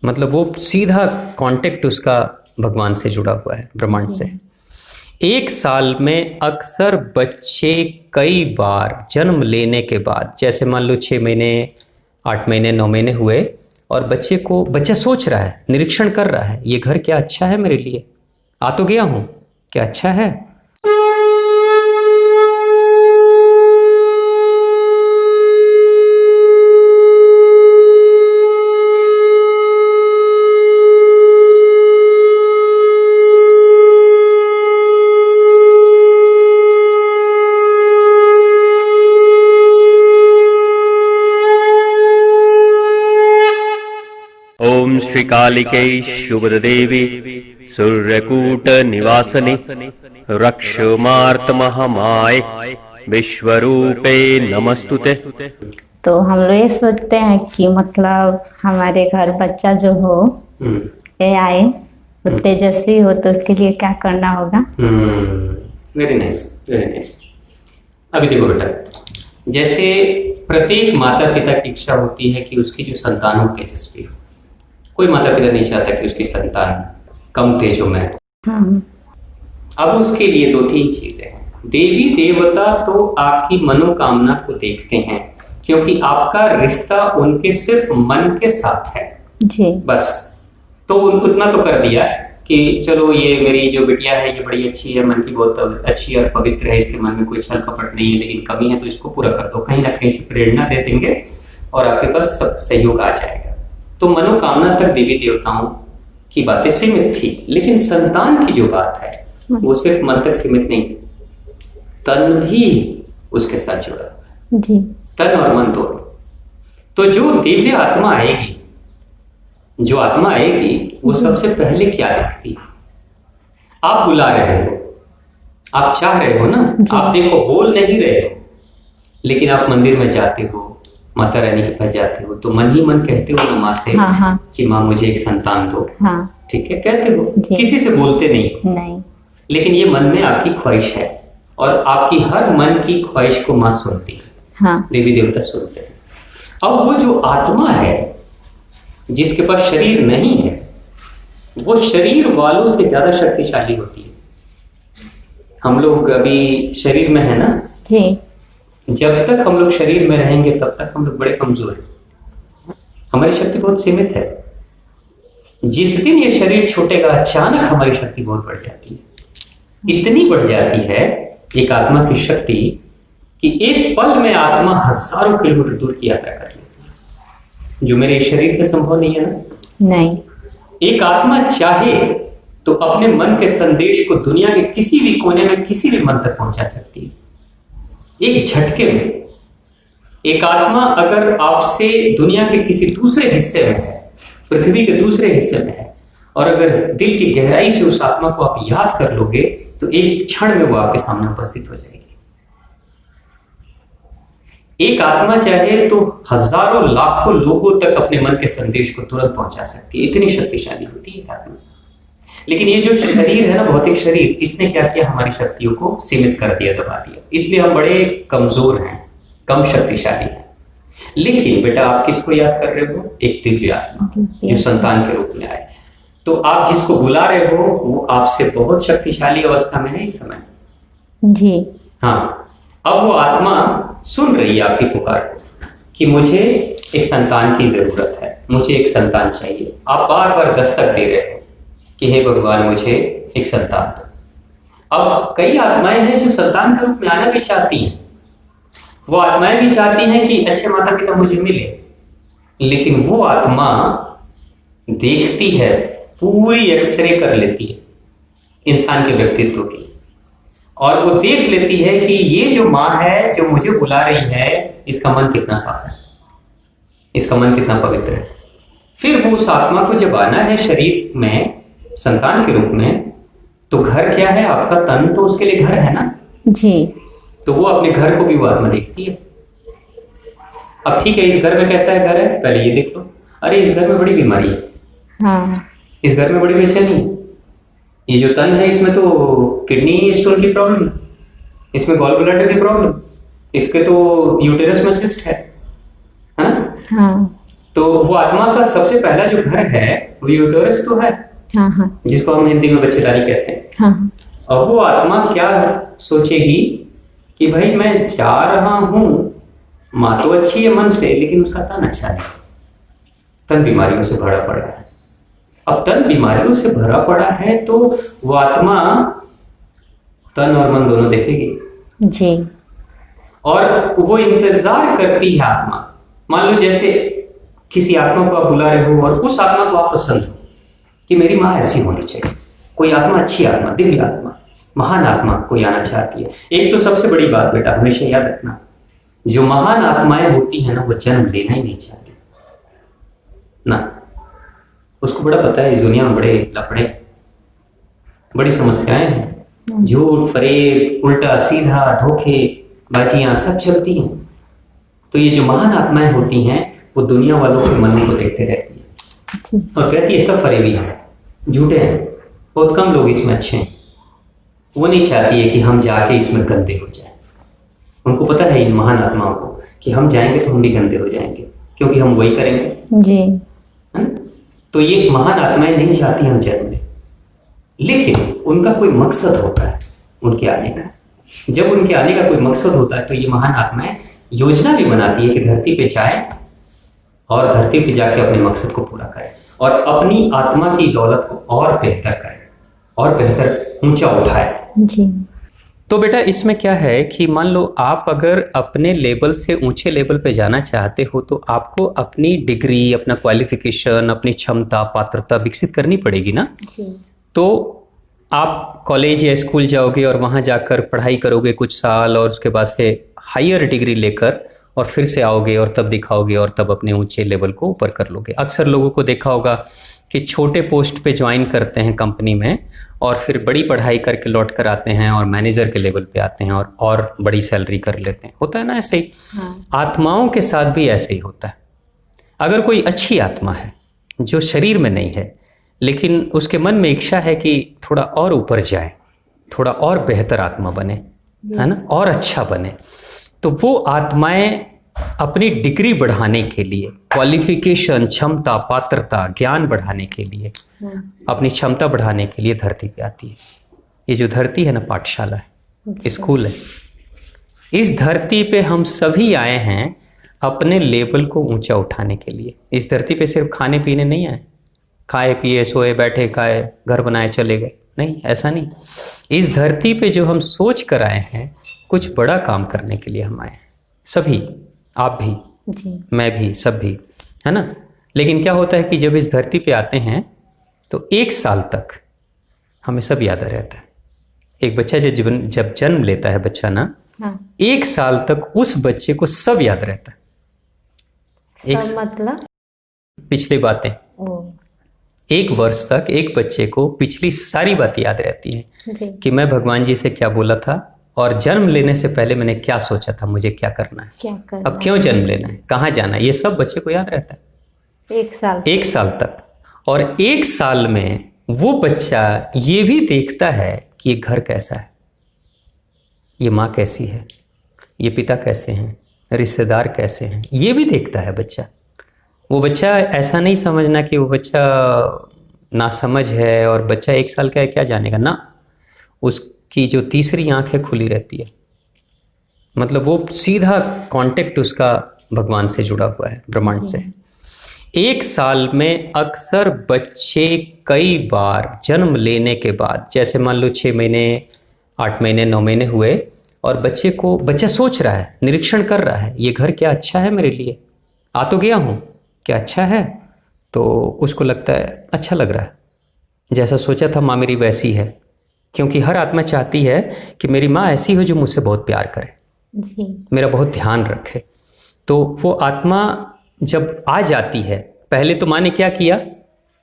मतलब वो सीधा कांटेक्ट उसका भगवान से जुड़ा हुआ है, ब्रह्मांड से। एक साल में अक्सर बच्चे कई बार जन्म लेने के बाद, जैसे मान लो 6 महीने, 8 महीने, 9 महीने हुए, और बच्चा सोच रहा है, निरीक्षण कर रहा है, ये घर क्या अच्छा है मेरे लिए, आ तो गया हूं, क्या अच्छा है। ओम श्री कालिके शुभदेवी सूर्यकूट निवासने रक्षमार्तमहमाय विश्वरूपे नमस्तुते। तो हम लोग ये सोचते हैं कि मतलब हमारे घर बच्चा जो हो ये आए, वो तेजस्वी हो, तो उसके लिए क्या करना होगा। Very nice, very nice. अभी देखो बेटा, जैसे प्रत्येक माता पिता की इच्छा होती है कि उसकी जो संतान हो तेजस्वी हो। कोई माता पिता नहीं चाहता कि उसकी संतान कम तेजो में हो। हाँ। अब उसके लिए 2-3 चीजें हैं। देवी देवता तो आपकी मनोकामना को देखते हैं, क्योंकि आपका रिश्ता उनके सिर्फ मन के साथ है जी। बस। तो उतना तो कर दिया कि चलो ये मेरी जो बिटिया है ये बड़ी अच्छी है, मन की बहुत अच्छी और पवित्र है, इसके मन में कोई छल कपट नहीं है, लेकिन कमी है तो इसको पूरा कर दो। कहीं ना कहीं से प्रेरणा दे देंगे और आपके पास सब सहयोग आ जाएगा। तो मनोकामना तक देवी देवताओं की बातें सीमित थी, लेकिन संतान की जो बात है वो सिर्फ मन तक सीमित नहीं, तन भी उसके साथ जुड़ा हुआ है। जी। तन और मन दोनों। तो जो दिव्य आत्मा आएगी, जो आत्मा आएगी, वो सबसे पहले क्या देखती है? आप बुला रहे हो, आप चाह रहे हो ना, आप देखो बोल नहीं रहे हो, लेकिन आप मंदिर में जाते हो, माता रानी के पास जाते हो, तो मन ही मन कहते हो ना माँ से कि माँ मुझे एक संतान दो। हाँ। ठीक है, कहते हो, किसी से बोलते नहीं, लेकिन ये मन में आपकी ख्वाहिश है, और आपकी हर मन की ख्वाहिश को माँ सुनती है। हाँ। देवी देवता सुनते हैं। अब वो जो आत्मा है जिसके पास शरीर नहीं है, वो शरीर वालों से ज्यादा शक्तिशाली होती है। हम लोग अभी शरीर में है ना जी। जब तक हम लोग शरीर में रहेंगे तब तक हम लोग बड़े कमजोर हैं, हमारी शक्ति बहुत सीमित है। जिस दिन ये शरीर छूटेगा, अचानक हमारी शक्ति बहुत बढ़ जाती है। इतनी बढ़ जाती है एक आत्मा की शक्ति कि एक पल में आत्मा हजारों किलोमीटर दूर की यात्रा कर लेती है, जो मेरे शरीर से संभव नहीं है ना। नहीं। एक आत्मा चाहे तो अपने मन के संदेश को दुनिया के किसी भी कोने में किसी भी मन तक पहुंचा सकती है, एक झटके में। एक आत्मा अगर आपसे दुनिया के किसी दूसरे हिस्से में है, पृथ्वी के दूसरे हिस्से में है, और अगर दिल की गहराई से उस आत्मा को आप याद कर लोगे, तो एक क्षण में वो आपके सामने उपस्थित हो जाएगी। एक आत्मा चाहे तो हजारों लाखों लोगों तक अपने मन के संदेश को तुरंत पहुंचा सकती है, इतनी शक्तिशाली होती है आत्मा। लेकिन ये जो शरीर है ना, भौतिक शरीर, इसने क्या किया? हमारी शक्तियों को सीमित कर दिया, दबा दिया। इसलिए हम बड़े कमजोर हैं, कम शक्तिशाली हैं। लेकिन बेटा, आप किसको याद कर रहे हो? एक दिव्य आत्मा जो संतान के रूप में आए। तो आप जिसको बुला रहे हो वो आपसे बहुत शक्तिशाली अवस्था में है इस समय जी। हाँ। अब वो आत्मा सुन रही है आपकी पुकार को कि मुझे एक संतान की जरूरत है, मुझे एक संतान चाहिए। आप बार बार दस्तक दे रहे हो कि हे भगवान मुझे एक संतान दो। अब कई आत्माएं हैं जो संतान के रूप में आना भी चाहती हैं। वो आत्माएं भी चाहती हैं कि अच्छे माता पिता मुझे मिले, लेकिन वो आत्मा देखती है, पूरी एक्सरे कर लेती है इंसान के व्यक्तित्व की, और वो देख लेती है कि ये जो माँ है जो मुझे बुला रही है, इसका मन कितना साफ है, इसका मन कितना पवित्र है। फिर वो उस आत्मा को जब आना है शरीर में संतान के रूप में, तो घर क्या है? आपका तन तो उसके लिए घर है ना जी। तो वो अपने घर को भी वो आत्मा देखती है। अब ठीक है, इस घर में कैसा है? घर है, पहले ये देख लो। अरे इस घर में बड़ी बीमारी है, हाँ। इस घर में बड़ी बेचैनी है, ये जो तन है इसमें तो किडनी स्टोन की प्रॉब्लम, इसमें गॉल ब्लैडर की प्रॉब्लम, इसके तो यूटेरस में सिस्ट है ना। हाँ। तो वो आत्मा का सबसे पहला जो घर है वो यूटेरस तो है, हाँ हाँ जिसको हम हिंदी में बच्चेदानी कहते हैं। हाँ और वो आत्मा क्या सोचेगी कि भाई मैं जा रहा हूं, माँ तो अच्छी है मन से, लेकिन उसका तन अच्छा नहीं, तन बीमारियों से भरा पड़ा है। अब तन बीमारियों से भरा पड़ा है तो वो आत्मा तन और मन दोनों देखेगी जी। और वो इंतजार करती है आत्मा। मान लो जैसे किसी आत्मा को आप बुला रहे हो और उस आत्मा को आप पसंद हो कि मेरी माँ ऐसी होनी चाहिए, कोई आत्मा अच्छी आत्मा, दिव्य आत्मा, महान आत्मा कोई आना चाहती है। एक तो सबसे बड़ी बात बेटा हमेशा याद रखना, जो महान आत्माएं होती हैं ना वो जन्म लेना ही नहीं चाहती ना। उसको बड़ा पता है इस दुनिया में बड़े लफड़े, बड़ी समस्याएं हैं, झूठ फरेब उल्टा सीधा धोखे बाजियां सब चलती हैं। तो ये जो महान आत्माएं होती हैं वो दुनिया वालों के मनों को देखते रहती है और कहती है सब फरेबी हैं, झूठे हैं, बहुत कम लोग इसमें अच्छे हैं। वो नहीं चाहती है कि हम जाके इसमें गंदे हो जाएं। उनको पता है इन महान आत्माओं को कि हम जाएंगे तो हम भी गंदे हो जाएंगे, क्योंकि हम वही करेंगे जी। है ना? तो ये महान आत्माएं नहीं चाहती हम जन्म लें, लेकिन उनका कोई मकसद होता है उनके आने का। जब उनके आने का कोई मकसद होता है तो ये महान आत्माएं योजना भी बनाती है कि धरती पे जाए और धरती पे जाके अपने मकसद को पूरा करें और अपनी आत्मा की दौलत को और बेहतर करें और बेहतर ऊंचा उठाए जी। तो बेटा इसमें क्या है कि मान लो आप अगर अपने लेवल से ऊंचे लेवल पे जाना चाहते हो तो आपको अपनी डिग्री, अपना क्वालिफिकेशन, अपनी क्षमता पात्रता विकसित करनी पड़ेगी ना जी। तो आप कॉलेज या स्कूल जाओगे और वहाँ जाकर पढ़ाई करोगे कुछ साल और उसके बाद से हायर डिग्री लेकर और फिर से आओगे और तब दिखाओगे और तब अपने ऊंचे लेवल को ऊपर कर लोगे। अक्सर लोगों को देखा होगा कि छोटे पोस्ट पे ज्वाइन करते हैं कंपनी में और फिर बड़ी पढ़ाई करके लौट कर आते हैं और मैनेजर के लेवल पे आते हैं और बड़ी सैलरी कर लेते हैं। होता है ना ऐसे ही। हाँ। आत्माओं के साथ भी ऐसे ही होता है। अगर कोई अच्छी आत्मा है जो शरीर में नहीं है लेकिन उसके मन में इच्छा है कि थोड़ा और ऊपर जाए, थोड़ा और बेहतर आत्मा बने, है ना, और अच्छा बने, तो वो आत्माएं अपनी डिग्री बढ़ाने के लिए, क्वालिफिकेशन, क्षमता, पात्रता, ज्ञान बढ़ाने के लिए, अपनी क्षमता बढ़ाने के लिए धरती पे आती है। ये जो धरती है ना पाठशाला है, स्कूल है। इस धरती पे हम सभी आए हैं अपने लेवल को ऊंचा उठाने के लिए। इस धरती पे सिर्फ खाने पीने नहीं आए, खाए पिए सोए बैठे खाए घर बनाए चले गए, नहीं, ऐसा नहीं। इस धरती पे जो हम सोच कर आए हैं कुछ बड़ा काम करने के लिए हम आए हैं, सभी, आप भी जी। मैं भी, सब भी, है ना। लेकिन क्या होता है कि जब इस धरती पे आते हैं तो 1 साल तक हमें सब याद रहता है। एक बच्चा जब जन्म लेता है बच्चा ना, हाँ। 1 साल तक उस बच्चे को सब याद रहता है। सब मतलब पिछली बातें, ओ 1 वर्ष तक एक बच्चे को पिछली सारी बातें याद रहती हैं जी। कि मैं भगवान जी से क्या बोला था और जन्म लेने से पहले मैंने क्या सोचा था, मुझे क्या करना है, क्या करना अब क्यों जन्म लेना है, कहाँ जाना है, ये सब बच्चे को याद रहता है 1 साल 1 साल तक। और 1 साल में वो बच्चा ये भी देखता है कि ये घर कैसा है, ये माँ कैसी है, ये पिता कैसे हैं, रिश्तेदार कैसे हैं, ये भी देखता है बच्चा। वो बच्चा ऐसा नहीं समझना कि वो बच्चा नासमझ है और बच्चा 1 साल का है क्या जानेगा ना, उसकी जो तीसरी आंखें खुली रहती है, मतलब वो सीधा कांटेक्ट उसका भगवान से जुड़ा हुआ है, ब्रह्मांड से। 1 साल में अक्सर बच्चे कई बार जन्म लेने के बाद, जैसे मान लो 6 महीने 8 महीने 9 महीने हुए और बच्चा सोच रहा है, निरीक्षण कर रहा है, ये घर क्या अच्छा है मेरे लिए, आ तो गया हूँ, क्या अच्छा है, तो उसको लगता है अच्छा लग रहा है, जैसा सोचा था माँ मेरी वैसी है। क्योंकि हर आत्मा चाहती है कि मेरी माँ ऐसी हो जो मुझसे बहुत प्यार करे, जी। मेरा बहुत ध्यान रखे। तो वो आत्मा जब आ जाती है, पहले तो माँ ने क्या किया,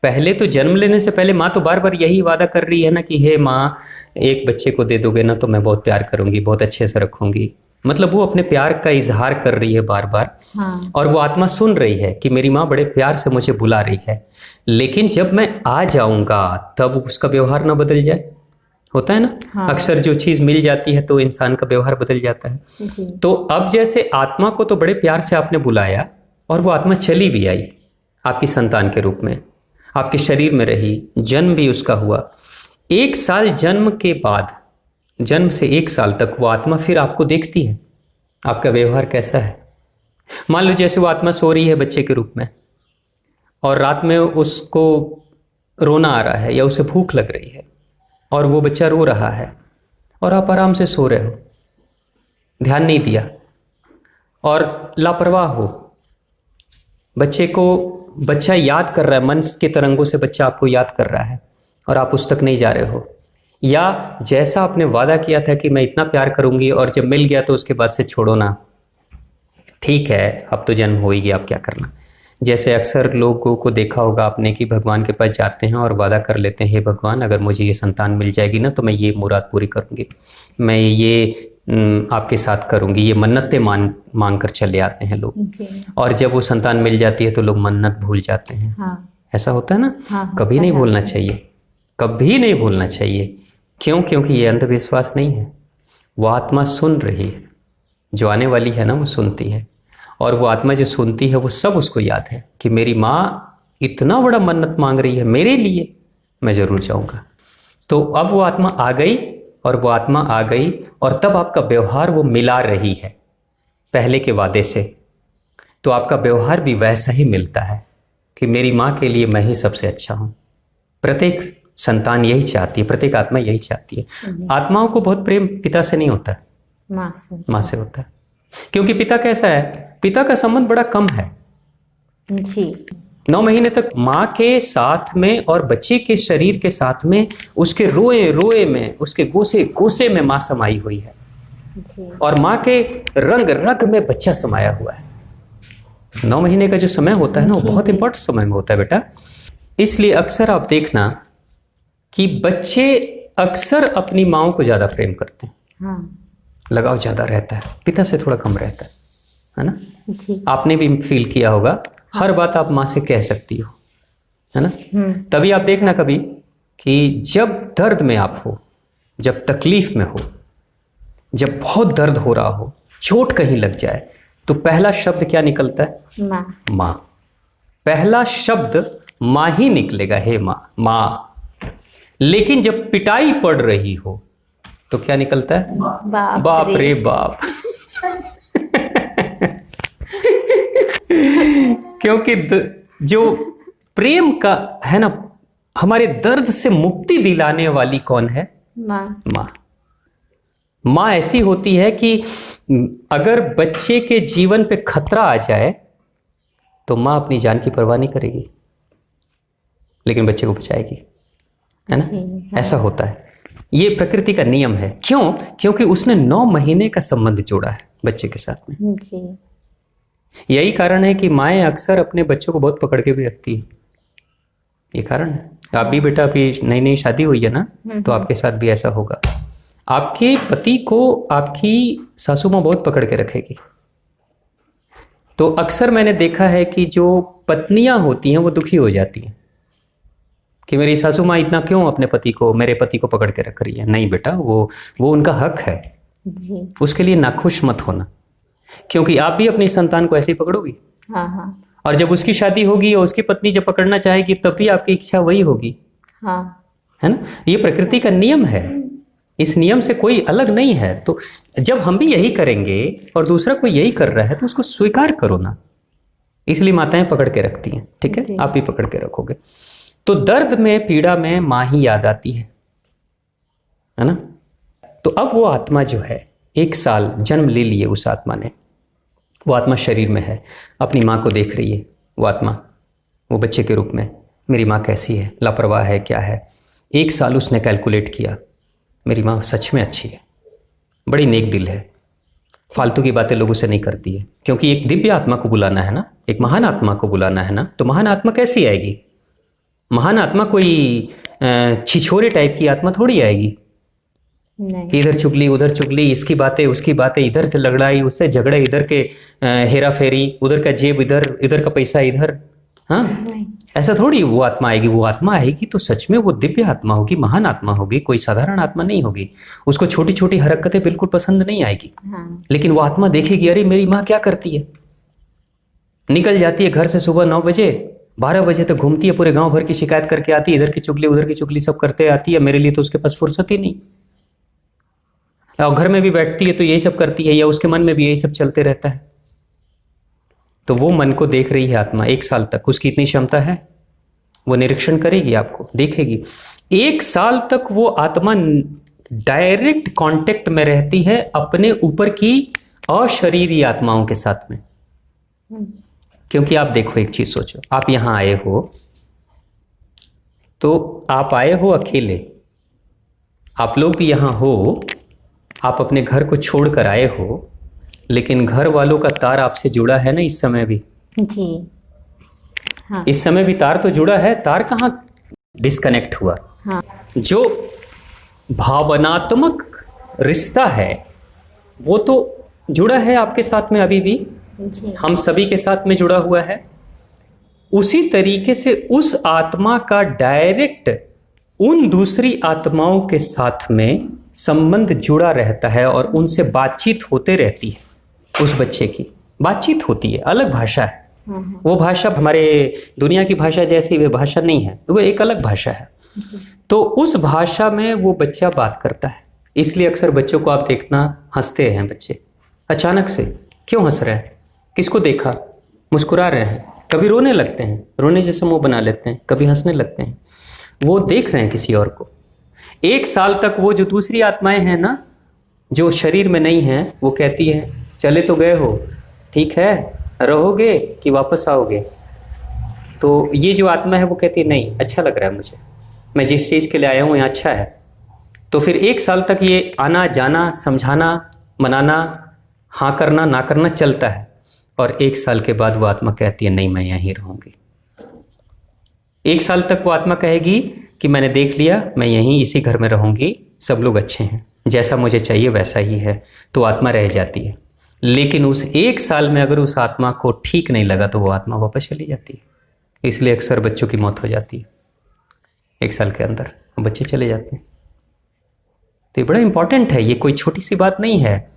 पहले तो जन्म लेने से पहले माँ तो बार बार यही वादा कर रही है ना कि हे माँ एक बच्चे को दे दोगे ना तो मैं बहुत प्यार करूँगी, बहुत अच्छे से रखूँगी, मतलब वो अपने प्यार का इजहार कर रही है बार बार। हाँ। और वो आत्मा सुन रही है कि मेरी माँ बड़े प्यार से मुझे बुला रही है, लेकिन जब मैं आ जाऊँगा तब उसका व्यवहार ना बदल जाए, होता है ना। हाँ। अक्सर जो चीज़ मिल जाती है तो इंसान का व्यवहार बदल जाता है। जी। तो अब जैसे आत्मा को तो बड़े प्यार से आपने बुलाया और वो आत्मा चली भी आई, आपकी संतान के रूप में, आपके शरीर में रही, जन्म भी उसका हुआ। 1 साल जन्म के बाद, जन्म से 1 साल तक वो आत्मा फिर आपको देखती है, आपका व्यवहार कैसा है। मान लो जैसे वो आत्मा सो रही है बच्चे के रूप में, और रात में उसको रोना आ रहा है या उसे भूख लग रही है और वो बच्चा रो रहा है और आप आराम से सो रहे हो, ध्यान नहीं दिया और लापरवाह हो, बच्चा याद कर रहा है, मन के तरंगों से बच्चा आपको याद कर रहा है और आप उस तक नहीं जा रहे हो, या जैसा आपने वादा किया था कि मैं इतना प्यार करूंगी और जब मिल गया तो उसके बाद से छोड़ो ना, ठीक है अब तो जन्म हो ही गया, अब क्या करना। जैसे अक्सर लोगों को देखा होगा आपने कि भगवान के पास जाते हैं और वादा कर लेते हैं, हे भगवान अगर मुझे ये संतान मिल जाएगी ना तो मैं ये मुराद पूरी करूंगी, मैं ये आपके साथ करूंगी, ये मन्नतें मांग कर चले आते हैं लोग। और जब वो संतान मिल जाती है तो लोग मन्नत भूल जाते हैं। हाँ। ऐसा होता है ना। हाँ, कभी नहीं भूलना चाहिए, कभी नहीं भूलना चाहिए। क्यों? क्योंकि ये अंधविश्वास नहीं है, वो आत्मा सुन रही है, जो आने वाली है ना वो सुनती है, और वो आत्मा जो सुनती है वो सब उसको याद है कि मेरी माँ इतना बड़ा मन्नत मांग रही है मेरे लिए, मैं ज़रूर जाऊँगा। तो अब वो आत्मा आ गई, और वो आत्मा आ गई और तब आपका व्यवहार वो मिला रही है पहले के वादे से, तो आपका व्यवहार भी वैसा ही मिलता है कि मेरी माँ के लिए मैं ही सबसे अच्छा हूँ। प्रत्येक संतान यही चाहती है, प्रत्येक आत्मा यही चाहती है। आत्माओं को बहुत प्रेम पिता से नहीं होता, माँ से होता है। क्योंकि पिता कैसा है, पिता का संबंध बड़ा कम है जी। 9 महीने तक माँ के साथ में और बच्चे के शरीर के साथ में, उसके रोए रोए में, उसके गोसे गोसे में माँ समाई हुई है जी। और माँ के रंग रग में बच्चा समाया हुआ है। 9 महीने का जो समय होता है ना वो बहुत इंपॉर्टेंट समय में होता है बेटा। इसलिए अक्सर आप देखना कि बच्चे अक्सर अपनी माँओं को ज्यादा प्रेम करते हैं। हाँ। लगाव ज्यादा रहता है, पिता से थोड़ा कम रहता है ना। जी। आपने भी फील किया होगा, हर बात आप माँ से कह सकती हो, है ना। तभी आप देखना कभी कि जब दर्द में आप हो, जब तकलीफ में हो, जब बहुत दर्द हो रहा हो, चोट कहीं लग जाए, तो पहला शब्द क्या निकलता है? माँ। माँ। पहला शब्द माँ ही निकलेगा, हे माँ, माँ। लेकिन जब पिटाई पड़ रही हो तो क्या निकलता है? बाप रे बाप। क्योंकि जो प्रेम का है ना, हमारे दर्द से मुक्ति दिलाने वाली कौन है? माँ। माँ। माँ ऐसी होती है कि अगर बच्चे के जीवन पे खतरा आ जाए तो माँ अपनी जान की परवाह नहीं करेगी, लेकिन बच्चे को बचाएगी, है ना। ऐसा होता है, ये प्रकृति का नियम है। क्यों? क्योंकि उसने 9 महीने का संबंध जोड़ा है बच्चे के साथ में जी। यही कारण है कि माएँ अक्सर अपने बच्चों को बहुत पकड़ के भी रखती है, ये कारण है। आप भी बेटा अभी नई नई शादी हुई है ना, तो आपके साथ भी ऐसा होगा। आपके पति को आपकी सासू माँ बहुत पकड़ के रखेगी। तो अक्सर मैंने देखा है कि जो पत्नियां होती हैं वो दुखी हो जाती हैं कि मेरी सासू माँ इतना क्यों अपने पति को, मेरे पति को पकड़ के रख रही है। नहीं बेटा, वो उनका हक है जी। उसके लिए नाखुश मत होना, क्योंकि आप भी अपनी संतान को ऐसे ही पकड़ोगी। हाँ हाँ। और जब उसकी शादी होगी और उसकी पत्नी जब पकड़ना चाहेगी तब भी आपकी इच्छा वही होगी, हाँ, है ना। ये प्रकृति का नियम है, इस नियम से कोई अलग नहीं है। तो जब हम भी यही करेंगे और दूसरा कोई यही कर रहा है तो उसको स्वीकार करो ना। इसलिए माताएं पकड़ के रखती हैं, ठीक है, आप भी पकड़ के रखोगे। तो दर्द में, पीड़ा में माँ ही याद आती है ना। तो अब वो आत्मा जो है, 1 साल जन्म ले लिए उस आत्मा ने, वो आत्मा शरीर में है, अपनी माँ को देख रही है। वो आत्मा, वो बच्चे के रूप में, मेरी माँ कैसी है, लापरवाह है, क्या है। 1 साल उसने कैलकुलेट किया, मेरी माँ सच में अच्छी है, बड़ी नेक दिल है, फालतू की बातें लोगों से नहीं करती है। क्योंकि एक दिव्य आत्मा को बुलाना है ना, एक महान आत्मा को बुलाना है ना, तो महान आत्मा कैसी आएगी? महान आत्मा कोई छिछोरे टाइप की आत्मा थोड़ी आएगी। नहीं। इधर चुगली, उधर चुगली, इसकी बातें, उसकी बातें, इधर से लड़ाई, उससे झगड़े, इधर के हेरा फेरी, उधर का जेब इधर, इधर का पैसा इधर। हाँ, ऐसा थोड़ी वो आत्मा आएगी। वो आत्मा आएगी तो सच में वो दिव्य आत्मा होगी, महान आत्मा होगी, कोई साधारण आत्मा नहीं होगी। उसको छोटी छोटी हरकतें बिल्कुल पसंद नहीं आएगी। हाँ। लेकिन वो आत्मा देखेगी, अरे मेरी माँ क्या करती है, निकल जाती है घर से सुबह 9 बजे, 12 बजे तक घूमती है, पूरे गांव भर की शिकायत करके आती है, इधर की चुगली उधर की चुगली सब करते आती है। मेरे लिए तो उसके पास फुर्सत ही नहीं। और घर में भी बैठती है तो यही सब करती है, या उसके मन में भी यही सब चलते रहता है। तो वो मन को देख रही है आत्मा 1 साल तक। उसकी इतनी क्षमता है, वो निरीक्षण करेगी, आपको देखेगी। 1 साल तक वो आत्मा डायरेक्ट कांटेक्ट में रहती है अपने ऊपर की अशरीरी आत्माओं के साथ में। क्योंकि आप देखो, एक चीज सोचो, आप यहां आए हो तो आप आए हो अकेले, आप लोग भी यहां हो, आप अपने घर को छोड़कर आए हो, लेकिन घर वालों का तार आपसे जुड़ा है ना इस समय भी। जी हाँ। इस समय भी तार तो जुड़ा है, तार कहाँ डिस्कनेक्ट हुआ। हाँ। जो भावनात्मक रिश्ता है वो तो जुड़ा है आपके साथ में अभी भी, जी हम सभी के साथ में जुड़ा हुआ है। उसी तरीके से उस आत्मा का डायरेक्ट उन दूसरी आत्माओं के साथ में संबंध जुड़ा रहता है और उनसे बातचीत होते रहती है। उस बच्चे की बातचीत होती है, अलग भाषा है वो। भाषा हमारे दुनिया की भाषा जैसी वे भाषा नहीं है, वो एक अलग भाषा है। तो उस भाषा में वो बच्चा बात करता है। इसलिए अक्सर बच्चों को आप देखना, हंसते हैं बच्चे अचानक से। क्यों हंस रहे हैं? किसको देखा? मुस्कुरा रहे हैं, कभी रोने लगते हैं, रोने जैसे मुंह बना लेते हैं, कभी हंसने लगते हैं। वो देख रहे हैं किसी और को। 1 साल तक वो जो दूसरी आत्माएं हैं ना, जो शरीर में नहीं है, वो कहती है चले तो गए हो, ठीक है, रहोगे कि वापस आओगे? तो ये जो आत्मा है वो कहती है नहीं, अच्छा लग रहा है मुझे, मैं जिस चीज़ के लिए आया हूँ यहाँ अच्छा है। तो फिर 1 साल तक ये आना जाना, समझाना, मनाना, हाँ करना ना करना चलता है। और 1 साल के बाद वो आत्मा कहती है नहीं, मैं यहीं रहूँगी। 1 साल तक वो आत्मा कहेगी कि मैंने देख लिया, मैं यहीं इसी घर में रहूँगी, सब लोग अच्छे हैं, जैसा मुझे चाहिए वैसा ही है। तो आत्मा रह जाती है। लेकिन उस 1 साल में अगर उस आत्मा को ठीक नहीं लगा तो वो आत्मा वापस चली जाती है। इसलिए अक्सर बच्चों की मौत हो जाती है 1 साल के अंदर, बच्चे चले जाते हैं। तो ये बड़ा इंपॉर्टेंट है, ये कोई छोटी सी बात नहीं है।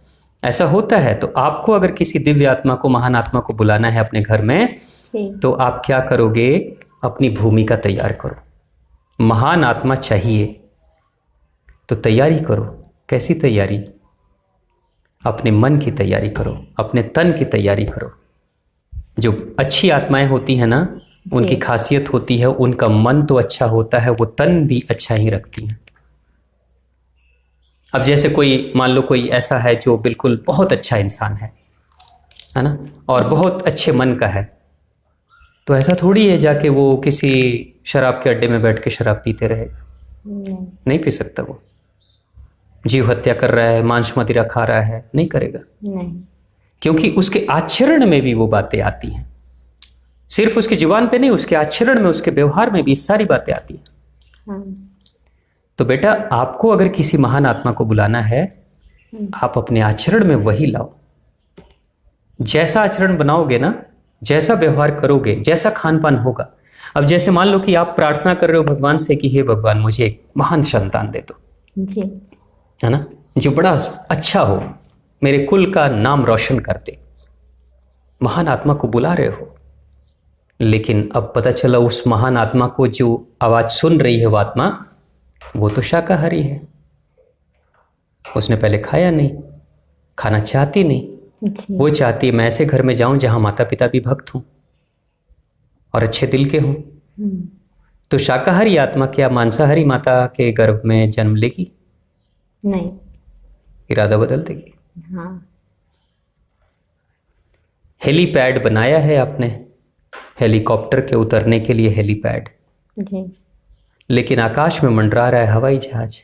ऐसा होता है। तो आपको अगर किसी दिव्य आत्मा को, महान आत्मा को बुलाना है अपने घर में, तो आप क्या करोगे? अपनी भूमिका तैयार करो। महान आत्मा चाहिए तो तैयारी करो। कैसी तैयारी? अपने मन की तैयारी करो, अपने तन की तैयारी करो। जो अच्छी आत्माएं होती हैं ना, उनकी खासियत होती है उनका मन तो अच्छा होता है, वो तन भी अच्छा ही रखती हैं। अब जैसे कोई, मान लो कोई ऐसा है जो बिल्कुल बहुत अच्छा इंसान है ना, और बहुत अच्छे मन का है, तो ऐसा थोड़ी है जाके वो किसी शराब के अड्डे में बैठ के शराब पीते रहेगा। नहीं पी सकता। वो जीव हत्या कर रहा है, मांस मदिरा खा रहा है, नहीं करेगा। नहीं। क्योंकि उसके आचरण में भी वो बातें आती हैं। सिर्फ उसकी जुबान पे नहीं, उसके आचरण में, उसके व्यवहार में भी सारी बातें आती हैं। हाँ। तो बेटा, आपको अगर किसी महान आत्मा को बुलाना है, आप अपने आचरण में वही लाओ। जैसा आचरण बनाओगे ना, जैसा व्यवहार करोगे, जैसा खान पान होगा। अब जैसे मान लो कि आप प्रार्थना कर रहे हो भगवान से कि हे भगवान, मुझे एक महान संतान दे दो, जी, है ना, जो बड़ा अच्छा हो, मेरे कुल का नाम रोशन कर दे। महान आत्मा को बुला रहे हो, लेकिन अब पता चला उस महान आत्मा को जो आवाज सुन रही है वो आत्मा, वो तो शाकाहारी है। उसने पहले खाया नहीं, खाना चाहती नहीं। जी। वो चाहती है मैं ऐसे घर में जाऊं जहां माता पिता भी भक्त हों और अच्छे दिल के हों। तो शाकाहारी आत्मा क्या मांसाहारी माता के गर्भ में जन्म लेगी? नहीं। इरादा बदल देगी। हाँ। हेलीपैड बनाया है आपने, हेलीकॉप्टर के उतरने के लिए हेलीपैड, जी। लेकिन आकाश में मंडरा रहा है हवाई जहाज।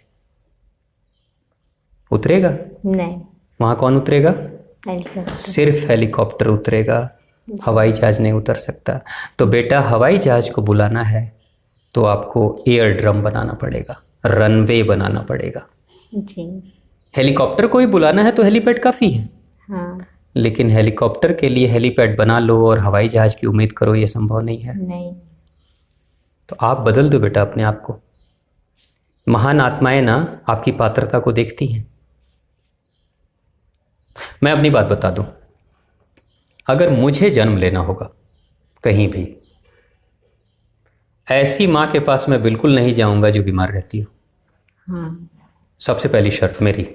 उतरेगा? नहीं। वहां कौन उतरेगा? हेलीकॉप्टर। सिर्फ हेलीकॉप्टर उतरेगा, हवाई जहाज नहीं उतर सकता। तो बेटा, हवाई जहाज को बुलाना है तो आपको एयर ड्रम बनाना पड़ेगा, रनवे बनाना पड़ेगा। जी। हेलीकॉप्टर को ही बुलाना है तो हेलीपैड काफ़ी है। हाँ। लेकिन हेलीकॉप्टर के लिए हेलीपैड बना लो और हवाई जहाज की उम्मीद करो, ये संभव नहीं है। नहीं। तो आप बदल दो बेटा अपने आप को। महान आत्माएं ना आपकी पात्रता को देखती हैं। मैं अपनी बात बता दूं, अगर मुझे जन्म लेना होगा कहीं भी, ऐसी माँ के पास मैं बिल्कुल नहीं जाऊंगा जो बीमार रहती हो। हाँ। सबसे पहली शर्त मेरी।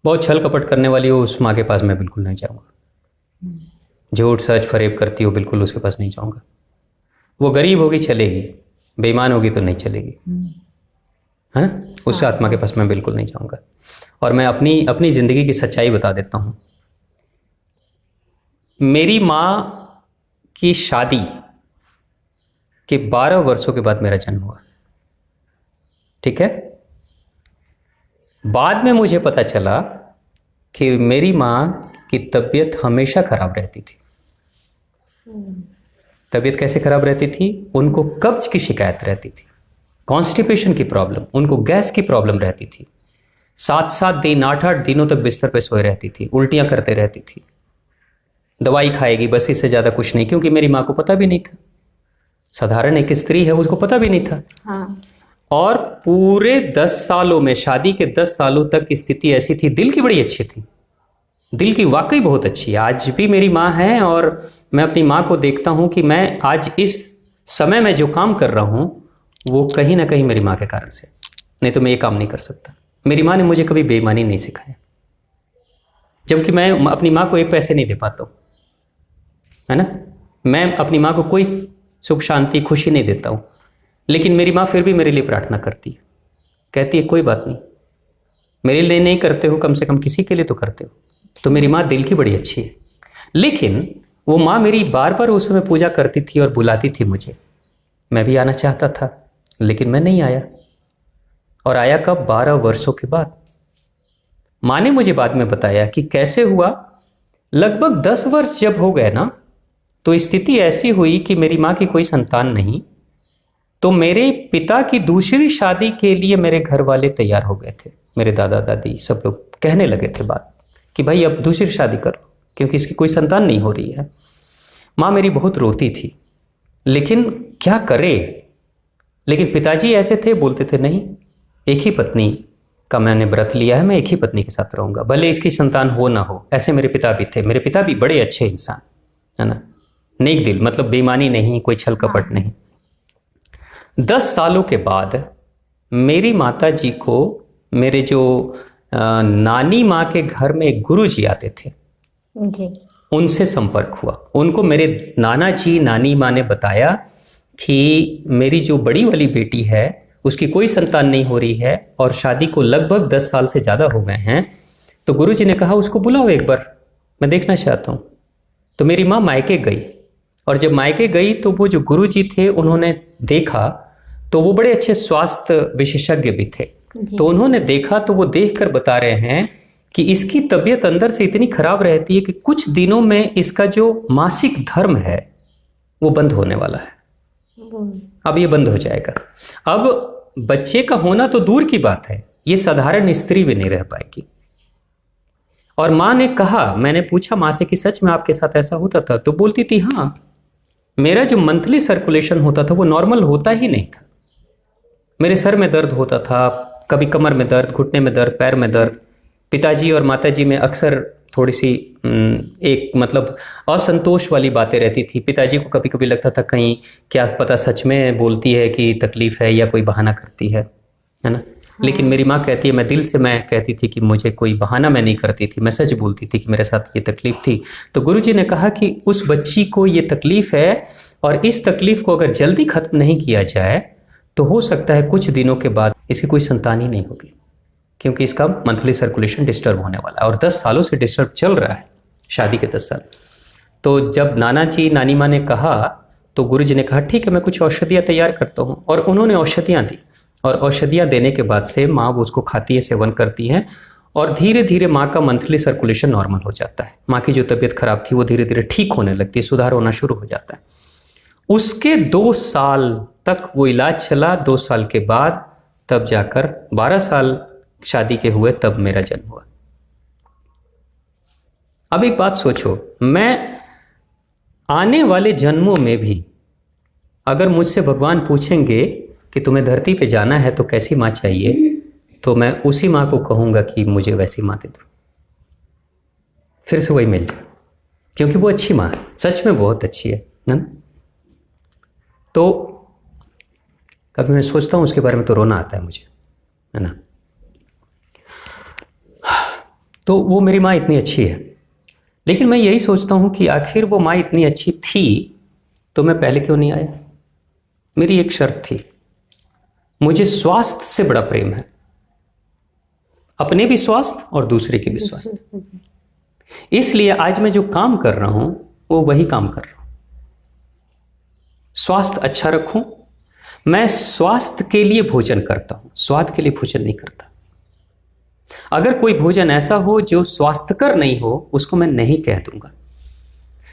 बहुत छल कपट करने वाली हो उस माँ के पास मैं बिल्कुल नहीं जाऊंगा। झूठ सच फरेब करती हो बिल्कुल उसके पास नहीं जाऊंगा। वो गरीब होगी चलेगी, बेईमान होगी तो नहीं चलेगी, है ना। उस आत्मा के पास मैं बिल्कुल नहीं जाऊंगा। और मैं अपनी अपनी ज़िंदगी की सच्चाई बता देता हूँ। मेरी माँ की शादी के 12 वर्षों के बाद मेरा जन्म हुआ, ठीक है। बाद में मुझे पता चला कि मेरी माँ की तबीयत हमेशा खराब रहती थी। तबीयत कैसे खराब रहती थी? उनको कब्ज की शिकायत रहती थी, कॉन्स्टिपेशन की प्रॉब्लम, उनको गैस की प्रॉब्लम रहती थी। 7-7 दिन 8-8 दिनों तक बिस्तर पे सोए रहती थी, उल्टियां करते रहती थी। दवाई खाएगी बस, इससे ज़्यादा कुछ नहीं। क्योंकि मेरी माँ को पता भी नहीं था, साधारण एक स्त्री है, उसको पता भी नहीं था। हाँ। और पूरे 10 सालों में, शादी के 10 सालों तक स्थिति ऐसी थी। दिल की बड़ी अच्छी थी, दिल की वाकई बहुत अच्छी है। आज भी मेरी माँ है और मैं अपनी माँ को देखता हूँ कि मैं आज इस समय में जो काम कर रहा हूँ वो कहीं ना कहीं मेरी माँ के कारण से, नहीं तो मैं ये काम नहीं कर सकता। मेरी माँ ने मुझे कभी बेईमानी नहीं सिखाया, जबकि मैं अपनी माँ को एक पैसे नहीं दे पाता हूँ, है ना। मैं अपनी माँ को कोई सुख शांति खुशी नहीं देता हूँ, लेकिन मेरी माँ फिर भी मेरे लिए प्रार्थना करती है, कहती है कोई बात नहीं, मेरे लिए नहीं करते हो कम से कम किसी के लिए तो करते हो। तो मेरी माँ दिल की बड़ी अच्छी है। लेकिन वो माँ मेरी बार बार उस समय पूजा करती थी और बुलाती थी मुझे। मैं भी आना चाहता था लेकिन मैं नहीं आया। और आया कब? 12 वर्षों के बाद। माँ ने मुझे बाद में बताया कि कैसे हुआ। लगभग 10 वर्ष जब हो गए ना, तो स्थिति ऐसी हुई कि मेरी माँ की कोई संतान नहीं। तो मेरे पिता की दूसरी शादी के लिए मेरे घर वाले तैयार हो गए थे। मेरे दादा दादी सब लोग कहने लगे थे बात कि भाई अब दूसरी शादी करो क्योंकि इसकी कोई संतान नहीं हो रही है। माँ मेरी बहुत रोती थी, लेकिन क्या करे। लेकिन पिताजी ऐसे थे, बोलते थे नहीं, एक ही पत्नी का मैंने व्रत लिया है, मैं एक ही पत्नी के साथ रहूंगा, भले इसकी संतान हो ना हो। ऐसे मेरे पिता भी थे। मेरे पिता भी बड़े अच्छे इंसान, है ना, नेक दिल, मतलब बेईमानी नहीं, कोई छल कपट नहीं। 10 सालों के बाद मेरी माता जी को मेरे जो नानी माँ के घर में एक गुरु जी आते थे जी। उनसे संपर्क हुआ। उनको मेरे नाना जी नानी माँ ने बताया कि मेरी जो बड़ी वाली बेटी है उसकी कोई संतान नहीं हो रही है और शादी को लगभग 10 साल से ज़्यादा हो गए हैं। तो गुरु जी ने कहा उसको बुलाओ एक बार, मैं देखना चाहता हूँ। तो मेरी माँ मायके गई और जब मायके गई तो वो जो गुरु जी थे उन्होंने देखा, तो वो बड़े अच्छे स्वास्थ्य विशेषज्ञ भी थे। तो उन्होंने देखा तो वो देखकर बता रहे हैं कि इसकी तबीयत अंदर से इतनी खराब रहती है कि कुछ दिनों में इसका जो मासिक धर्म है वो बंद होने वाला है। अब ये बंद हो जाएगा। अब बच्चे का होना तो दूर की बात है, ये साधारण स्त्री भी नहीं रह पाएगी। और माँ ने कहा, मैंने पूछा माँ से कि सच में आपके साथ ऐसा होता था? तो बोलती थी हाँ, मेरा जो मंथली सर्कुलेशन होता था वो नॉर्मल होता ही नहीं था। मेरे सर में दर्द होता था, कभी कमर में दर्द, घुटने में दर्द, पैर में दर्द। पिताजी और माताजी में अक्सर थोड़ी सी एक मतलब असंतोष वाली बातें रहती थी। पिताजी को कभी कभी लगता था कहीं क्या पता सच में बोलती है कि तकलीफ है या कोई बहाना करती है ना। लेकिन मेरी माँ कहती है, मैं दिल से मैं कहती थी कि मुझे कोई बहाना मैं नहीं करती थी, मैं सच बोलती थी कि मेरे साथ ये तकलीफ थी। तो गुरुजी ने कहा कि उस बच्ची को ये तकलीफ है और इस तकलीफ को अगर जल्दी खत्म नहीं किया जाए तो हो सकता है कुछ दिनों के बाद इसकी कोई संतान ही नहीं होगी, क्योंकि इसका मंथली सर्कुलेशन डिस्टर्ब होने वाला है। और 10 सालों से डिस्टर्ब चल रहा है, शादी के 10 साल। तो जब नाना जी नानी माँ ने कहा तो गुरु जी ने कहा ठीक है, मैं कुछ औषधियाँ तैयार करता हूँ। और उन्होंने औषधियाँ दी और औषधियाँ देने के बाद से माँ वो उसको खाती है, सेवन करती है और धीरे धीरे माँ का मंथली सर्कुलेशन नॉर्मल हो जाता है। माँ की जो तबीयत खराब थी वो धीरे धीरे ठीक होने लगती है, सुधार होना शुरू हो जाता है। उसके 2 साल तक वो इलाज चला। 2 साल के बाद तब जाकर 12 साल शादी के हुए तब मेरा जन्म हुआ। अब एक बात सोचो, मैं आने वाले जन्मों में भी अगर मुझसे भगवान पूछेंगे कि तुम्हें धरती पे जाना है तो कैसी माँ चाहिए, तो मैं उसी माँ को कहूँगा कि मुझे वैसी माँ दे दो, फिर से वही मिल जाए, क्योंकि वो अच्छी माँ है, सच में बहुत अच्छी है ना। तो कभी मैं सोचता हूँ उसके बारे में तो रोना आता है मुझे, है ना। तो वो मेरी माँ इतनी अच्छी है, लेकिन मैं यही सोचता हूँ कि आखिर वो माँ इतनी अच्छी थी तो मैं पहले क्यों नहीं आया। मेरी एक शर्त थी, मुझे स्वास्थ्य से बड़ा प्रेम है, अपने भी स्वास्थ्य और दूसरे के भी स्वास्थ्य। इसलिए आज मैं जो काम कर रहा हूं वो वही काम कर रहा हूं, स्वास्थ्य अच्छा रखूं। मैं स्वास्थ्य के लिए भोजन करता हूं, स्वाद के लिए भोजन नहीं करता। अगर कोई भोजन ऐसा हो जो स्वास्थ्यकर नहीं हो उसको मैं नहीं कह दूंगा।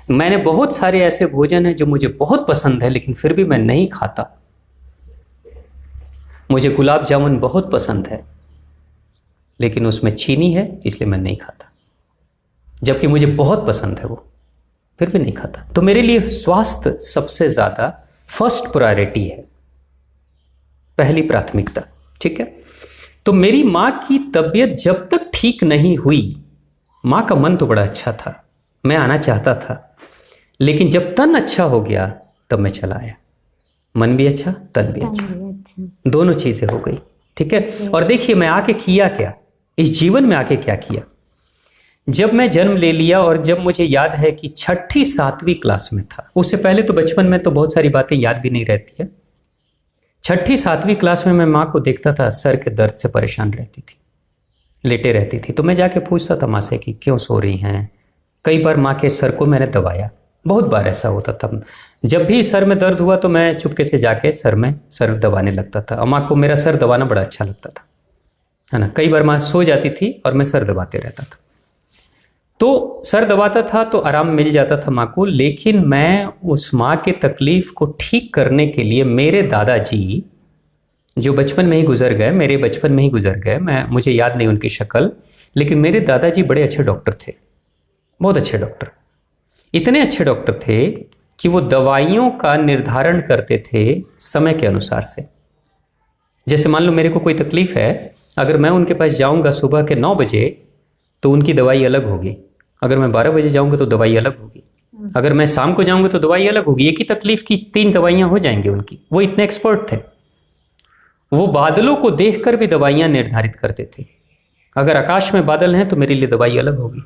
मैंने बहुत सारे ऐसे भोजन हैं जो मुझे बहुत पसंद है लेकिन फिर भी मैं नहीं खाता। मुझे गुलाब जामुन बहुत पसंद है लेकिन उसमें चीनी है इसलिए मैं नहीं खाता, जबकि मुझे बहुत पसंद है वो, फिर भी नहीं खाता। तो मेरे लिए स्वास्थ्य सबसे ज़्यादा फर्स्ट प्रायोरिटी है, पहली प्राथमिकता, ठीक है। तो मेरी माँ की तबीयत जब तक ठीक नहीं हुई, माँ का मन तो बड़ा अच्छा था, मैं आना चाहता था, लेकिन जब तन अच्छा हो गया तब मैं चला आया। मन भी अच्छा, तन भी अच्छा, दोनों चीज़ें हो गई, ठीक है। और देखिए मैं आके किया क्या, इस जीवन में आके क्या किया। जब मैं जन्म ले लिया और जब मुझे याद है कि 6ठी 7वीं क्लास में था, उससे पहले तो बचपन में तो बहुत सारी बातें याद भी नहीं रहती है। 6ठी 7वीं क्लास में मैं माँ को देखता था, सर के दर्द से परेशान रहती थी, लेटे रहती थी। तो मैं जाके पूछता था माँ से कि क्यों सो रही हैं। कई बार माँ के सर को मैंने दबाया, बहुत बार ऐसा होता था। जब भी सर में दर्द हुआ तो मैं चुपके से जाके सर दबाने लगता था, और माँ को मेरा सर दबाना बड़ा अच्छा लगता था, है ना। कई बार माँ सो जाती थी और मैं सर दबाते रहता था, तो सर दबाता था तो आराम मिल जाता था माँ को। लेकिन मैं उस माँ के तकलीफ को ठीक करने के लिए मेरे दादाजी, जो बचपन में ही गुजर गए, मेरे बचपन में ही गुजर गए, मुझे याद नहीं उनकी शक्ल, लेकिन मेरे दादाजी बड़े अच्छे डॉक्टर थे, बहुत अच्छे डॉक्टर। इतने अच्छे डॉक्टर थे कि वो दवाइयों का निर्धारण करते थे समय के अनुसार से। जैसे मान लो मेरे को कोई तकलीफ है, अगर मैं उनके पास जाऊंगा सुबह के 9 बजे तो उनकी दवाई अलग होगी, अगर मैं 12 बजे जाऊंगा तो दवाई अलग होगी, अगर मैं शाम को जाऊंगा तो दवाई अलग होगी। एक ही तकलीफ की 3 दवाइयां हो जाएंगी उनकी। वो इतने एक्सपर्ट थे, वो बादलों को देखकर भी दवाइयां निर्धारित करते थे। अगर आकाश में बादल हैं तो मेरे लिए दवाई अलग होगी,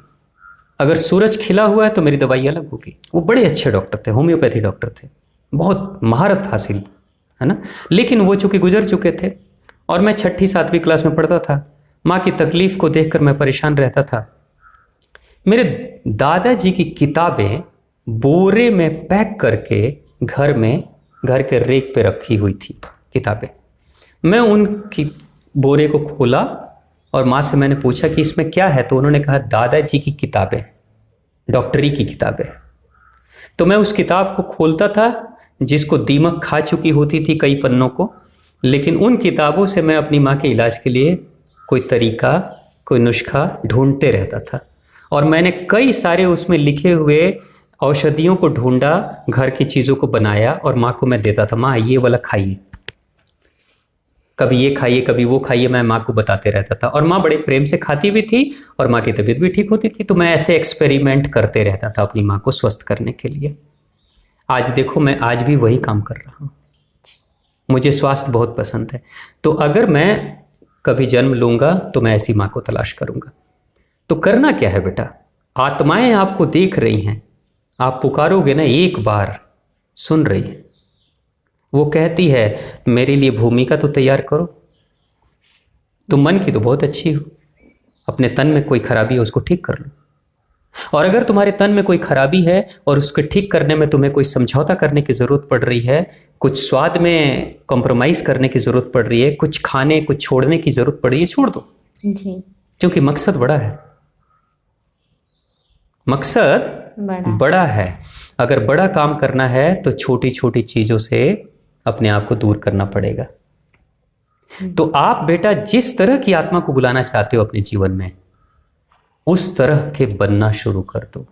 अगर सूरज खिला हुआ है तो मेरी दवाई अलग होगी। वो बड़े अच्छे डॉक्टर थे, होम्योपैथी डॉक्टर थे, बहुत महारत हासिल, है ना। लेकिन वो चूंकि गुजर चुके थे और मैं 6ठी 7वीं क्लास में पढ़ता था, माँ की तकलीफ को देखकर मैं परेशान रहता था। मेरे दादाजी की किताबें बोरे में पैक करके घर के रेक पे रखी हुई थी किताबें। मैं उनकी बोरे को खोला और माँ से मैंने पूछा कि इसमें क्या है, तो उन्होंने कहा दादाजी की किताबें, डॉक्टरी की किताबें। तो मैं उस किताब को खोलता था जिसको दीमक खा चुकी होती थी कई पन्नों को, लेकिन उन किताबों से मैं अपनी माँ के इलाज के लिए कोई तरीका, कोई नुस्खा ढूंढते रहता था। और मैंने कई सारे उसमें लिखे हुए औषधियों को ढूंढा, घर की चीज़ों को बनाया और माँ को मैं देता था, माँ ये वाला खाइए, कभी ये खाइए, कभी वो खाइए, मैं माँ को बताते रहता था। और माँ बड़े प्रेम से खाती भी थी और माँ की तबीयत भी ठीक होती थी। तो मैं ऐसे एक्सपेरिमेंट करते रहता था अपनी माँ को स्वस्थ करने के लिए। आज देखो मैं आज भी वही काम कर रहा हूँ, मुझे स्वास्थ्य बहुत पसंद है। तो अगर मैं कभी जन्म लूँगा तो मैं ऐसी माँ को तलाश करूँगा। तो करना क्या है बेटा, आत्माएं आपको देख रही हैं, आप पुकारोगे ना, एक बार सुन रही है। वो कहती है मेरे लिए भूमिका तो तैयार करो। तुम मन की तो बहुत अच्छी हो, अपने तन में कोई खराबी है उसको ठीक कर लो। और अगर तुम्हारे तन में कोई खराबी है और उसको ठीक करने में तुम्हें कोई समझौता करने की ज़रूरत पड़ रही है, कुछ स्वाद में कॉम्प्रोमाइज़ करने की ज़रूरत पड़ रही है, कुछ खाने कुछ छोड़ने की ज़रूरत पड़ रही है, छोड़ दो जी, क्योंकि मकसद बड़ा है, मकसद बड़ा है। अगर बड़ा काम करना है तो छोटी छोटी चीज़ों से अपने आप को दूर करना पड़ेगा। तो आप बेटा जिस तरह की आत्मा को बुलाना चाहते हो अपने जीवन में, उस तरह के बनना शुरू कर दो,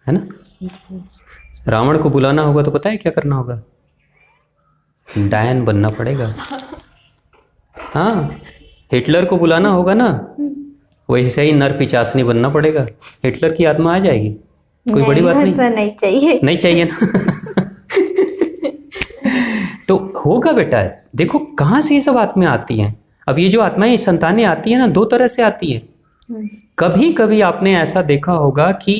है ना। रावण को बुलाना होगा तो पता है क्या करना होगा, डायन बनना पड़ेगा। हाँ, हिटलर को बुलाना होगा ना, वैसे ही नर पिचासनी बनना पड़ेगा, हिटलर की आत्मा आ जाएगी। कोई बड़ी बात नहीं, नहीं चाहिए, नहीं चाहिए ना। तो होगा बेटा, देखो कहाँ से ये सब आत्माएं आती हैं। अब ये जो आत्माएं, संतानें आती हैं ना, दो तरह से आती हैं। कभी कभी आपने ऐसा देखा होगा कि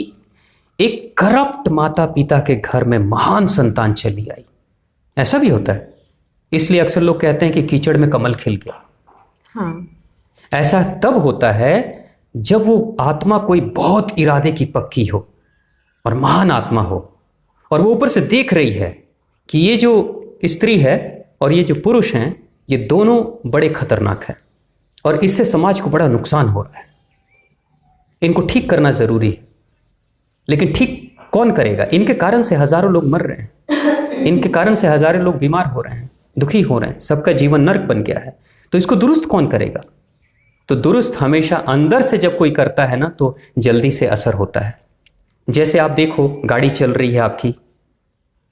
एक करप्ट माता पिता के घर में महान संतान चली आई, ऐसा भी होता है। इसलिए अक्सर लोग कहते हैं कि कीचड़ में कमल खिल गया। हाँ। ऐसा तब होता है जब वो आत्मा कोई बहुत इरादे की पक्की हो और महान आत्मा हो, और वो ऊपर से देख रही है कि ये जो स्त्री है और ये जो पुरुष हैं, ये दोनों बड़े खतरनाक हैं और इससे समाज को बड़ा नुकसान हो रहा है, इनको ठीक करना जरूरी है। लेकिन ठीक कौन करेगा? इनके कारण से हजारों लोग मर रहे हैं, इनके कारण से हजारों लोग बीमार हो रहे हैं, दुखी हो रहे हैं, सबका जीवन नर्क बन गया है। तो इसको दुरुस्त कौन करेगा? तो दुरुस्त हमेशा अंदर से जब कोई करता है ना, तो जल्दी से असर होता है। जैसे आप देखो, गाड़ी चल रही है आपकी,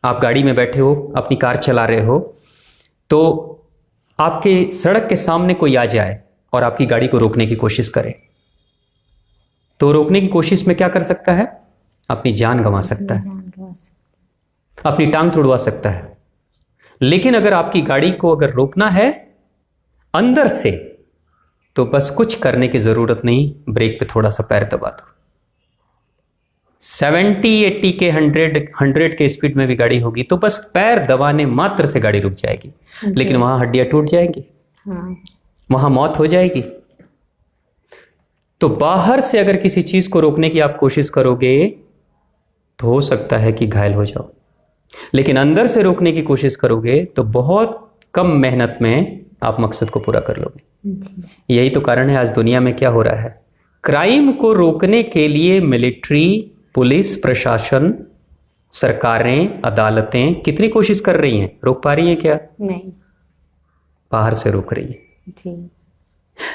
आप गाड़ी में बैठे हो, अपनी कार चला रहे हो, तो आपके सड़क के सामने कोई आ जाए और आपकी गाड़ी को रोकने की कोशिश करे, तो रोकने की कोशिश में क्या कर सकता है? अपनी जान गंवा सकता है, अपनी टांग तोड़वा सकता है। लेकिन अगर आपकी गाड़ी को अगर रोकना है अंदर से, तो बस कुछ करने की जरूरत नहीं, ब्रेक पे थोड़ा सा पैर दबा दो। 70-80 के 100 के स्पीड में भी गाड़ी होगी तो बस पैर दबाने मात्र से गाड़ी रुक जाएगी, लेकिन वहां हड्डियां टूट जाएंगी, वहां मौत हो जाएगी। तो बाहर से अगर किसी चीज को रोकने की आप कोशिश करोगे तो हो सकता है कि घायल हो जाओ, लेकिन अंदर से रोकने की कोशिश करोगे तो बहुत कम मेहनत में आप मकसद को पूरा कर लोगे। यही तो कारण है आज दुनिया में क्या हो रहा है। क्राइम को रोकने के लिए मिलिट्री, पुलिस, प्रशासन, सरकारें, अदालतें कितनी कोशिश कर रही हैं, रोक पा रही हैं क्या? नहीं, बाहर से रोक रही है जी।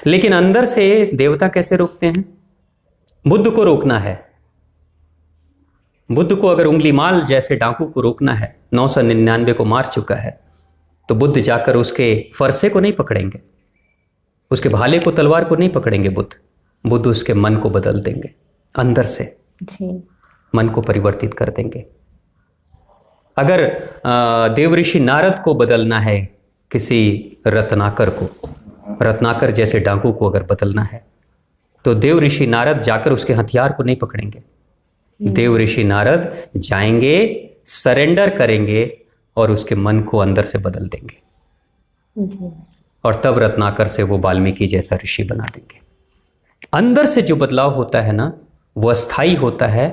लेकिन अंदर से देवता कैसे रोकते हैं? बुद्ध को रोकना है, बुद्ध को अगर उंगली माल जैसे डाकू को रोकना है, 999 को मार चुका है, तो बुद्ध जाकर उसके फरसे को नहीं पकड़ेंगे, उसके भाले को, तलवार को नहीं पकड़ेंगे। बुद्ध उसके मन को बदल देंगे, अंदर से जी। मन को परिवर्तित कर देंगे। अगर देव ऋषि नारद को बदलना है, किसी रत्नाकर को, रत्नाकर जैसे डाकू को अगर बदलना है, तो देव ऋषि नारद जाकर उसके हथियार को नहीं पकड़ेंगे। देव ऋषि नारद जाएंगे, सरेंडर करेंगे और उसके मन को अंदर से बदल देंगे, जी। और तब रत्नाकर से वो वाल्मीकि जैसा ऋषि बना देंगे। अंदर से जो बदलाव होता है ना, वो अस्थाई होता है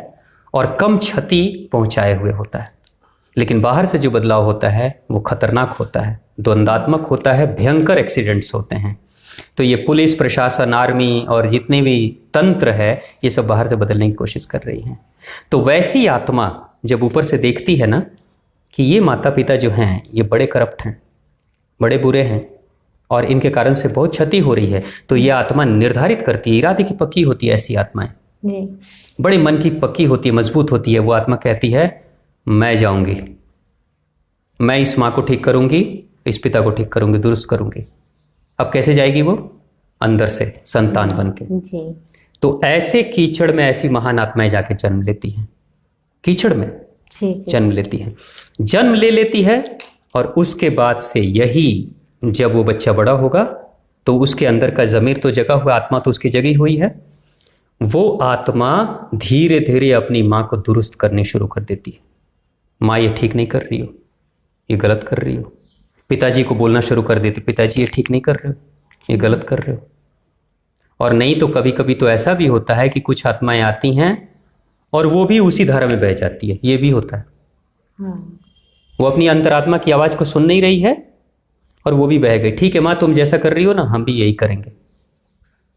और कम क्षति पहुंचाए हुए होता है, लेकिन बाहर से जो बदलाव होता है वो खतरनाक होता है, द्वंद्वात्मक होता है, भयंकर एक्सीडेंट्स होते हैं। तो ये पुलिस, प्रशासन, आर्मी और जितने भी तंत्र है, ये सब बाहर से बदलने की कोशिश कर रही हैं। तो वैसी आत्मा जब ऊपर से देखती है ना कि ये माता पिता जो हैं ये बड़े करप्ट हैं, बड़े बुरे हैं और इनके कारण से बहुत क्षति हो रही है, तो ये आत्मा निर्धारित करती है, इरादे की पक्की होती है। ऐसी आत्माएं बड़े मन की पक्की होती है, मजबूत होती है। वो आत्मा कहती है मैं जाऊंगी, मैं इस माँ को ठीक करूंगी, इस पिता को ठीक करूंगी, दुरुस्त करूंगी। अब कैसे जाएगी वो? अंदर से संतान बन के। जी। तो ऐसे कीचड़ में ऐसी महान आत्माएं जाके जन्म लेती हैं, कीचड़ में जन्म लेती हैं, जन्म ले लेती है। और उसके बाद से यही, जब वो बच्चा बड़ा होगा तो उसके अंदर का जमीर तो जगा हुआ, आत्मा तो उसकी जगी हुई है, वो आत्मा धीरे धीरे अपनी माँ को दुरुस्त करनी शुरू कर देती है। माँ ये ठीक नहीं कर रही हो, ये गलत कर रही हो। पिताजी को बोलना शुरू कर देती, पिताजी ये ठीक नहीं कर रहे हो, ये गलत कर रहे हो। और नहीं तो कभी कभी तो ऐसा भी होता है कि कुछ आत्माएं आती हैं और वो भी उसी धारा में बह जाती है, ये भी होता है। वो अपनी अंतरात्मा की आवाज को सुन नहीं रही है और वो भी बह गई। ठीक है माँ, तुम जैसा कर रही हो ना, हम भी यही करेंगे।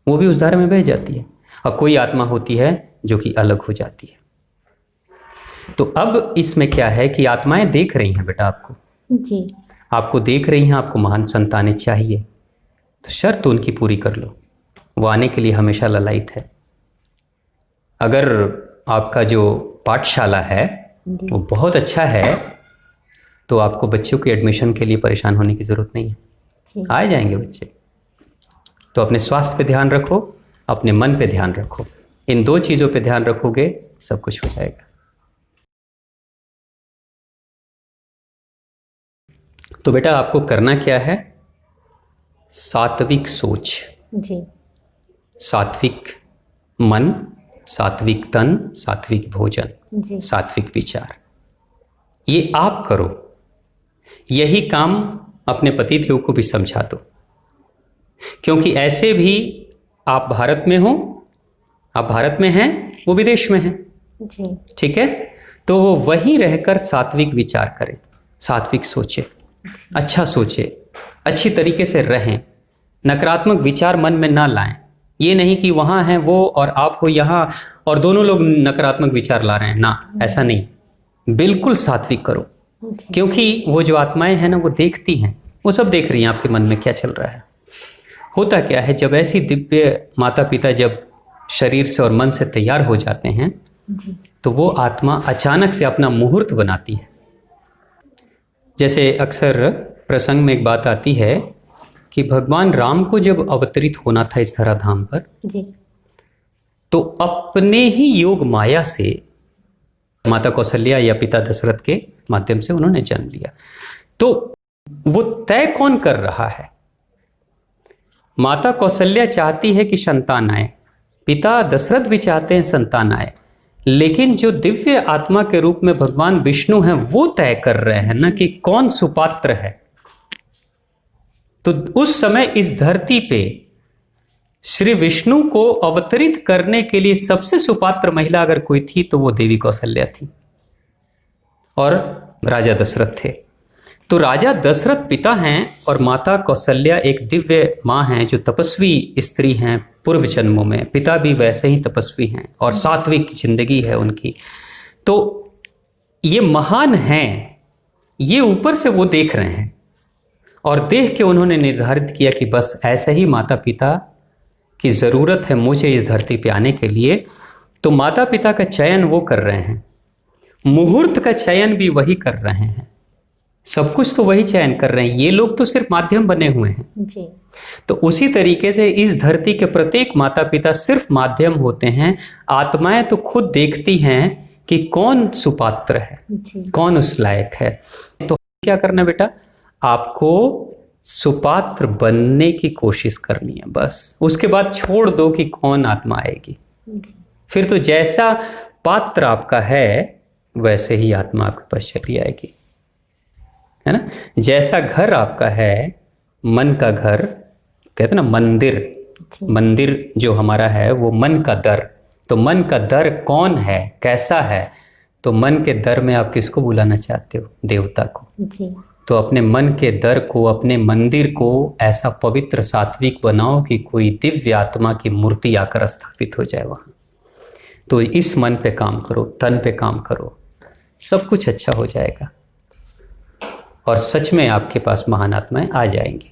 वो भी उस धारा में बह जाती है। और कोई आत्मा होती है जो कि अलग हो जाती है। तो अब इसमें क्या है कि आत्माएं देख रही हैं बेटा आपको, जी। आपको देख रही हैं, आपको महान संतानें चाहिए, तो शर्त उनकी पूरी कर लो। वो आने के लिए हमेशा ललायत है। अगर आपका जो पाठशाला है वो बहुत अच्छा है तो आपको बच्चों के एडमिशन के लिए परेशान होने की ज़रूरत नहीं है, आ जाएंगे बच्चे। तो अपने स्वास्थ्य पे ध्यान रखो, अपने मन पे ध्यान रखो, इन दो चीज़ों पे ध्यान रखोगे सब कुछ हो जाएगा। तो बेटा आपको करना क्या है, सात्विक सोच, जी सात्विक मन, सात्विक तन, सात्विक भोजन, जी सात्विक विचार, ये आप करो। यही काम अपने पति देव को भी समझा दो, क्योंकि ऐसे भी आप भारत में हो, आप भारत में हैं, वो विदेश में हैं, जी ठीक है। तो वो वहीं रहकर सात्विक विचार करें, सात्विक सोचे, अच्छा सोचे, अच्छी तरीके से रहें, नकारात्मक विचार मन में ना लाएं। ये नहीं कि वहाँ हैं वो और आप हो यहाँ और दोनों लोग नकारात्मक विचार ला रहे हैं, ना, ऐसा नहीं। बिल्कुल सात्विक करो, जी क्योंकि वो जो आत्माएं हैं ना, वो देखती हैं, वो सब देख रही हैं आपके मन में क्या चल रहा है। होता क्या है, जब ऐसी दिव्य माता पिता जब शरीर से और मन से तैयार हो जाते हैं, जी तो वो आत्मा अचानक से अपना मुहूर्त बनाती है। जैसे अक्सर प्रसंग में एक बात आती है कि भगवान राम को जब अवतरित होना था इस धराधाम पर, जी तो अपने ही योग माया से माता कौशल्या या पिता दशरथ के माध्यम से उन्होंने जन्म लिया। तो वो तय कौन कर रहा है? माता कौशल्या चाहती है कि संतान आए, पिता दशरथ भी चाहते हैं संतान आए, लेकिन जो दिव्य आत्मा के रूप में भगवान विष्णु हैं वो तय कर रहे हैं ना कि कौन सुपात्र है। तो उस समय इस धरती पे श्री विष्णु को अवतरित करने के लिए सबसे सुपात्र महिला अगर कोई थी तो वो देवी कौशल्या थी और राजा दशरथ थे। तो राजा दशरथ पिता हैं और माता कौशल्या एक दिव्य माँ हैं जो तपस्वी स्त्री हैं पूर्व जन्मों में, पिता भी वैसे ही तपस्वी हैं और सात्विक जिंदगी है उनकी। तो ये महान हैं, ये ऊपर से वो देख रहे हैं और देख के उन्होंने निर्धारित किया कि बस ऐसे ही माता पिता की ज़रूरत है मुझे इस धरती पे आने के लिए। तो माता पिता का चयन वो कर रहे हैं, मुहूर्त का चयन भी वही कर रहे हैं, सब कुछ तो वही चयन कर रहे हैं, ये लोग तो सिर्फ माध्यम बने हुए हैं। जी तो उसी तरीके से इस धरती के प्रत्येक माता पिता सिर्फ माध्यम होते हैं, आत्माएं तो खुद देखती हैं कि कौन सुपात्र है, जी कौन उस लायक है। तो क्या करना बेटा, आपको सुपात्र बनने की कोशिश करनी है बस। उसके बाद छोड़ दो कि कौन आत्मा आएगी, फिर तो जैसा पात्र आपका है वैसे ही आत्मा आपके पास चली आएगी, है ना। जैसा घर आपका है, मन का घर, कहते हैं ना मंदिर, मंदिर जो हमारा है वो मन का दर। तो मन का दर कौन है, कैसा है, तो मन के दर में आप किसको बुलाना चाहते हो? देवता को। जी तो अपने मन के दर को, अपने मंदिर को ऐसा पवित्र सात्विक बनाओ कि कोई दिव्य आत्मा की मूर्ति आकर स्थापित हो जाए वहाँ। तो इस मन पे काम करो, तन पे काम करो, सब कुछ अच्छा हो जाएगा और सच में आपके पास महान आत्माएं आ जाएंगी।